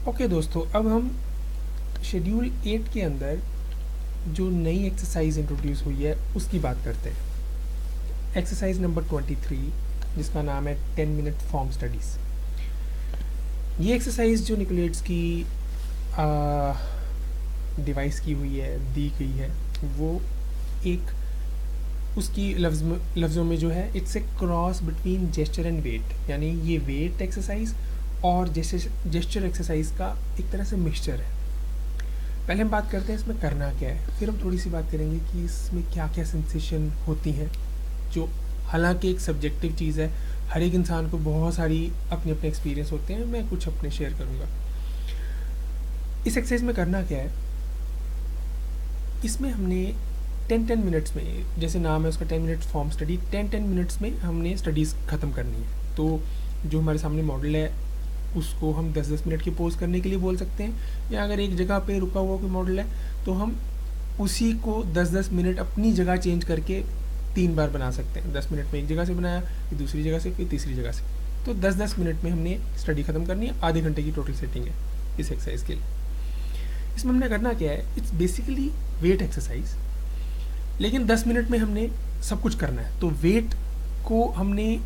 Okay दोस्तों, अब हम शेड्यूल 8 के अंदर जो नई एक्सरसाइज इंट्रोड्यूस हुई है उसकी बात करते हैं। एक्सरसाइज नंबर 23, जिसका नाम है 10 मिनट फॉर्म स्टडीज़। ये एक्सरसाइज जो निकोलेट्स की डिवाइस की हुई है, दी गई है, वो एक उसकी लफ्ज़ों में जो है, it's a cross between gesture and weight, यानी ये वेट एक्सरसाइज और जेस्चर एक्सरसाइज का एक तरह से मिक्सचर है। पहले हम बात करते हैं इसमें करना क्या है, फिर हम थोड़ी सी बात करेंगे कि इसमें क्या क्या सेंसेशन होती हैं, जो हालांकि एक सब्जेक्टिव चीज़ है। हर एक इंसान को बहुत सारी अपने अपने एक्सपीरियंस होते हैं, मैं कुछ अपने शेयर करूँगा। इस एक्सरसाइज में करना क्या है, इसमें हमने 10 मिनट्स में, जैसे नाम है उसका 10 मिनट फॉर्म स्टडी, 10 मिनट्स में हमने स्टडीज़ ख़त्म करनी है। तो जो हमारे सामने मॉडल है उसको हम 10-10 मिनट की पोज करने के लिए बोल सकते हैं, या अगर एक जगह पे रुका हुआ कोई मॉडल है तो हम उसी को 10-10 मिनट अपनी जगह चेंज करके 3 बार बना सकते हैं। 10 मिनट में एक जगह से बनाया, फिर दूसरी जगह से, फिर तीसरी जगह से। तो 10-10 मिनट में हमने स्टडी ख़त्म करनी है। आधे घंटे की टोटल सेटिंग है इस एक्सरसाइज के लिए। इसमें हमने करना क्या है, इट्स बेसिकली वेट एक्सरसाइज, लेकिन 10 मिनट में हमने सब कुछ करना है। तो वेट को हमने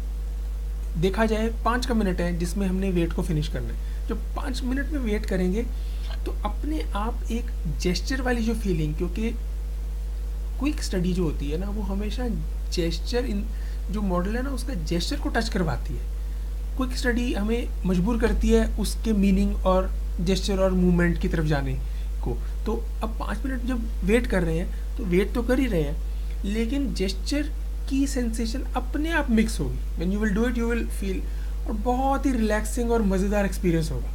देखा जाए 5 का मिनट है जिसमें हमने वेट को फिनिश करना है। जब 5 मिनट में वेट करेंगे तो अपने आप एक जेस्चर वाली जो फीलिंग, क्योंकि क्विक स्टडी जो होती है ना, वो हमेशा जेस्चर, इन जो मॉडल है ना उसका जेस्चर को टच करवाती है। क्विक स्टडी हमें मजबूर करती है उसके मीनिंग और जेस्चर और मूवमेंट की तरफ जाने को। तो अब 5 मिनट जब वेट कर रहे हैं तो वेट तो कर ही रहे हैं, लेकिन जेस्चर की सेंसेशन अपने आप मिक्स होगी। When you will do it you will feel, और बहुत ही रिलैक्सिंग और मज़ेदार एक्सपीरियंस होगा,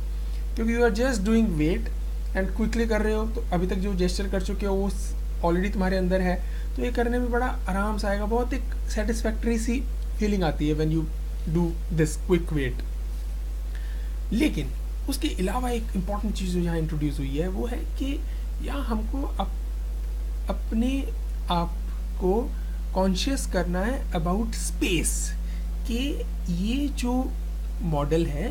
क्योंकि you are just doing weight and quickly कर रहे हो। तो अभी तक जो जेस्चर कर चुके हो वो ऑलरेडी तुम्हारे अंदर है, तो ये करने में बड़ा आराम से आएगा। बहुत एक सेटिस्फैक्ट्री सी फीलिंग आती है when you do this quick weight. लेकिन उसके अलावा एक इम्पॉर्टेंट चीज़ जो यहाँ इंट्रोड्यूस हुई है वो है कि यहाँ हमको अपने आप को कॉन्शियस करना है अबाउट स्पेस, कि ये जो मॉडल है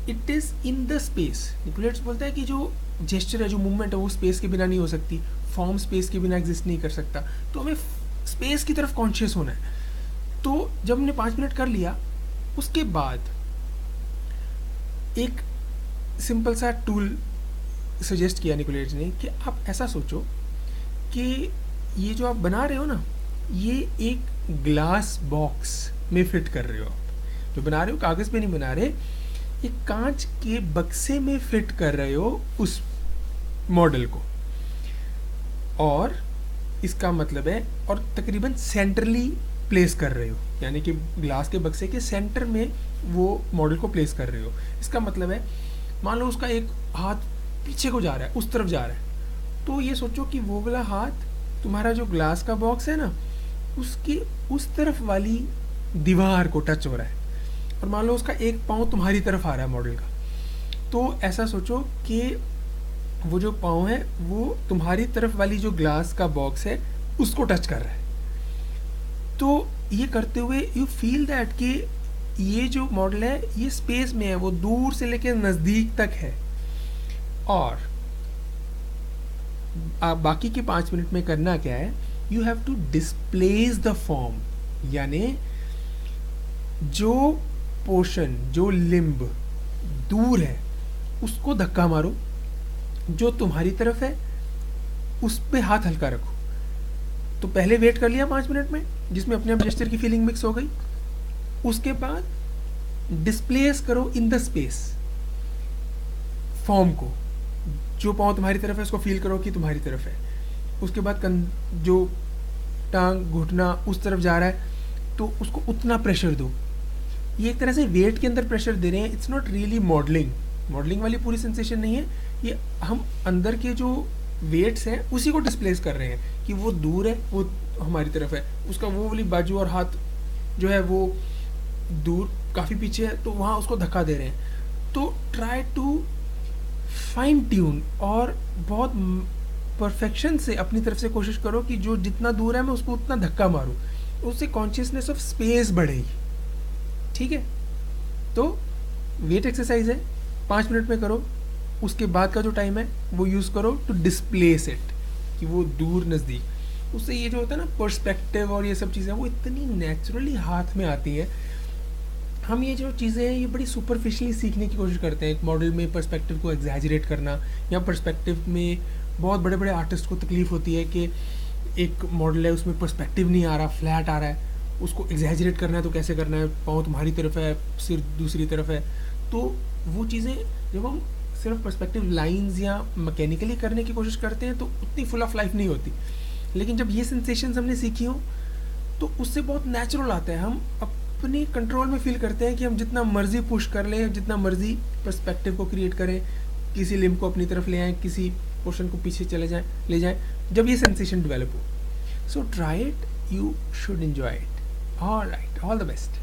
it is in the space. निकोलेट्स बोलता है कि जो जेस्चर है, जो मूवमेंट है, वो स्पेस के बिना नहीं हो सकती, फॉर्म स्पेस के बिना एग्जिस्ट नहीं कर सकता। तो हमें स्पेस की तरफ कॉन्शियस होना है। तो जब हमने 5 मिनट कर लिया, उसके बाद एक सिंपल सा टूल सजेस्ट किया निकोलेट्स ने कि आप ऐसा सोचो कि ये जो आप बना रहे हो ना, ये एक ग्लास बॉक्स में फिट कर रहे हो। आप जो बना रहे हो कागज़ पे नहीं बना रहे, एक कांच के बक्से में फिट कर रहे हो उस मॉडल को। और इसका मतलब है, और तकरीबन सेंटरली प्लेस कर रहे हो, यानी कि ग्लास के बक्से के सेंटर में वो मॉडल को प्लेस कर रहे हो। इसका मतलब है, मान लो उसका एक हाथ पीछे को जा रहा है, उस तरफ जा रहा है, तो ये सोचो कि वो वाला हाथ तुम्हारा जो ग्लास का बॉक्स है ना, उसकी उस तरफ वाली दीवार को टच हो रहा है, और मान लो उसका एक पाँव तुम्हारी तरफ आ रहा है मॉडल का। तो ऐसा सोचो कि वो जो पाँव है वो तुम्हारी तरफ वाली जो ग्लास का बॉक्स है उसको टच कर रहा है। तो ये करते हुए यू फील दैट कि ये जो मॉडल है ये स्पेस में है, वो दूर से लेकर नज़दीक तक है। और आप बाकी के 5 मिनट में करना क्या है, you have to displace the form, यानी जो पोर्शन, जो लिम्ब दूर है उसको धक्का मारो, जो तुम्हारी तरफ है उस पे हाथ हल्का रखो। तो पहले वेट कर लिया 5 मिनट में, जिसमें अपने आप जेस्चर की फीलिंग मिक्स हो गई। उसके बाद डिस्प्लेस करो इन द स्पेस फॉर्म को, जो पाँव तुम्हारी तरफ है उसको फील करो कि तुम्हारी तरफ है। उसके बाद जो टांग, घुटना उस तरफ जा रहा है तो उसको उतना प्रेशर दो। ये एक तरह से वेट के अंदर प्रेशर दे रहे हैं। इट्स नॉट रियली मॉडलिंग वाली पूरी सेंसेशन नहीं है, ये हम अंदर के जो वेट्स हैं उसी को डिस्प्लेस कर रहे हैं कि वो दूर है, वो हमारी तरफ है, उसका वो वाली बाजू और हाथ जो है वो दूर काफ़ी पीछे है, तो वहाँ उसको धक्का दे रहे हैं। तो ट्राई टू फाइन ट्यून, और बहुत परफेक्शन से अपनी तरफ से कोशिश करो कि जो जितना दूर है मैं उसको उतना धक्का मारूं, उससे कॉन्शियसनेस ऑफ स्पेस बढ़ेगी। ठीक है, तो वेट एक्सरसाइज है, 5 मिनट में करो, उसके बाद का जो टाइम है वो यूज़ करो टू डिस्प्लेस इट, कि वो दूर नज़दीक। उससे ये जो होता है ना पर्सपेक्टिव और ये सब चीज़ें वो इतनी नेचुरली हाथ में आती हैं। हम ये जो चीज़ें हैं ये बड़ी सुपरफिशली सीखने की कोशिश करते हैं, एक मॉडल में पर्सपेक्टिव को एग्जैजरेट करना, या पर्सपेक्टिव में बहुत बड़े बड़े आर्टिस्ट को तकलीफ़ होती है कि एक मॉडल है उसमें पर्सपेक्टिव नहीं आ रहा, फ्लैट आ रहा है, उसको एग्जैजरेट करना है तो कैसे करना है, पाँव तुम्हारी तरफ है, सिर दूसरी तरफ है। तो वो चीज़ें जब हम सिर्फ पर्सपेक्टिव लाइंस या मैकेनिकली करने की कोशिश करते हैं तो उतनी फुल ऑफ लाइफ नहीं होती। लेकिन जब ये सेंसेशंस हमने सीखी हो तो उससे बहुत नेचुरल आता है, हम अपनी कंट्रोल में फील करते हैं कि हम जितना मर्जी पुश कर लें, जितना मर्जी पर्सपेक्टिव को क्रिएट करें, किसी लिम्ब को अपनी तरफ ले आएँ, किसी पोर्शन को पीछे चले जाएँ ले जाएँ, जब ये सेंसेशन डेवलप हो। So try it, you should enjoy it. All right, all the best.